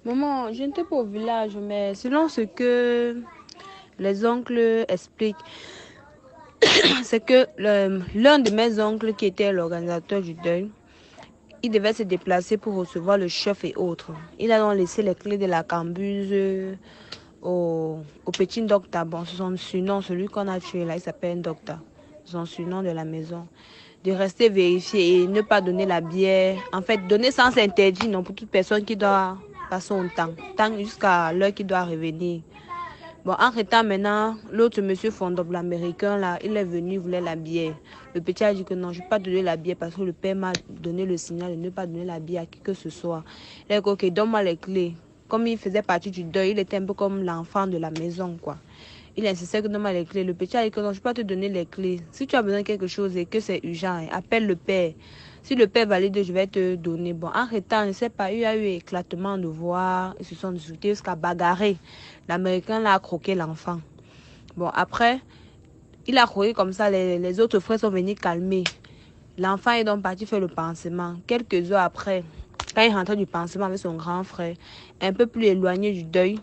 Maman, je n'étais pas au village, mais selon ce que les oncles expliquent, c'est que l'un de mes oncles qui était l'organisateur du deuil, il devait se déplacer pour recevoir le chef et autres. Il a donc laissé les clés de la cambuse au petit docteur. Bon, c'est son surnom, celui qu'on a tué là, il s'appelle docteur. Son surnom de la maison. De rester vérifier et ne pas donner la bière. En fait, donner sans interdit, non, pour toute personne qui doit passer son temps jusqu'à l'heure qui doit revenir. Bon, en temps maintenant, l'autre monsieur fondable américain, là, il est venu, il voulait la bière. Le petit a dit que non, je ne vais pas donner la bière parce que le père m'a donné le signal de ne pas donner la bière à qui que ce soit. Il a dit, ok, donne-moi les clés. Comme il faisait partie du deuil, il était un peu comme l'enfant de la maison, quoi. Il insistait que donne-moi les clés. Le petit a dit que non, je ne vais pas te donner les clés. Si tu as besoin de quelque chose et que c'est urgent, appelle le père. Si le père valide, je vais te donner. Bon, en temps, je ne sais pas, il y a eu éclatement de voix. Ils se sont disputés jusqu'à bagarrer. L'Américain l'a croqué l'enfant. Bon, après, il a croqué comme ça. Les autres frères sont venus calmer. L'enfant est donc parti faire le pansement. Quelques heures après, quand il rentrait du pansement avec son grand frère, un peu plus éloigné du deuil,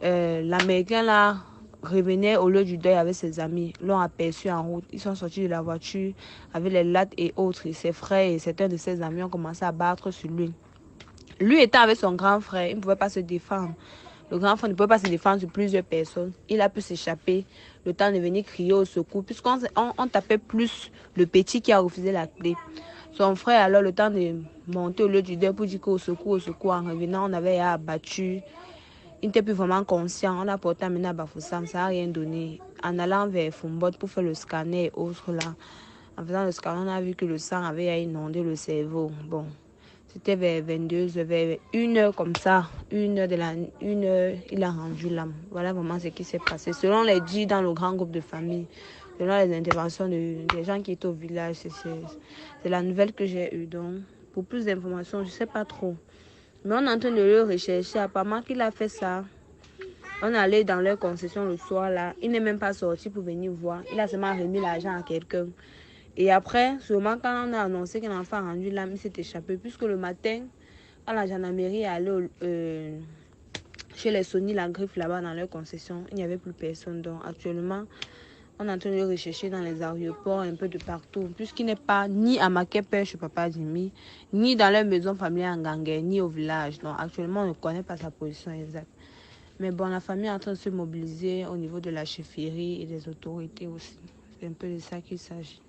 l'Américain là revenait au lieu du deuil avec ses amis. L'ont aperçu en route. Ils sont sortis de la voiture avec les lattes et autres. Et ses frères et certains de ses amis ont commencé à battre sur lui. Lui étant avec son grand frère, il ne pouvait pas se défendre. Le grand frère ne pouvait pas se défendre sur plusieurs personnes. Il a pu s'échapper le temps de venir crier au secours, puisqu'on on tapait plus le petit qui a refusé la clé. Son frère, alors, le temps de monter au lieu du deuil pour dire qu'au secours, au secours, en revenant, on avait abattu. Il n'était plus vraiment conscient. On a porté amené à Bafoussam, ça n'a rien donné. En allant vers Fumbot pour faire le scanner et autres là, en faisant le scanner, on a vu que le sang avait inondé le cerveau. Bon, c'était vers 22 heures, vers 1 heure comme ça, 1 heure une heure, il a rendu l'âme. Voilà vraiment ce qui s'est passé. Selon les dits dans le grand groupe de famille, selon les interventions des gens qui étaient au village, c'est la nouvelle que j'ai eue. Donc, pour plus d'informations, je ne sais pas trop. Mais on est en train de le rechercher. Apparemment qu'il a fait ça. On est allé dans leur concession le soir là. Il n'est même pas sorti pour venir voir. Il a seulement remis l'argent à quelqu'un. Et après, sûrement quand on a annoncé qu'un enfant a rendu l'âme, il s'est échappé. Puisque le matin, quand la gendarmerie est allée chez les Sony, la griffe là-bas dans leur concession, il n'y avait plus personne. Donc actuellement, on est en train de le rechercher dans les aéroports, un peu de partout. Puisqu'il n'est pas ni à Makepe chez Papa Jimmy, ni dans leur maison familiale en Gangue, ni au village. Donc actuellement, on ne connaît pas sa position exacte. Mais bon, la famille est en train de se mobiliser au niveau de la chefferie et des autorités aussi. C'est un peu de ça qu'il s'agit.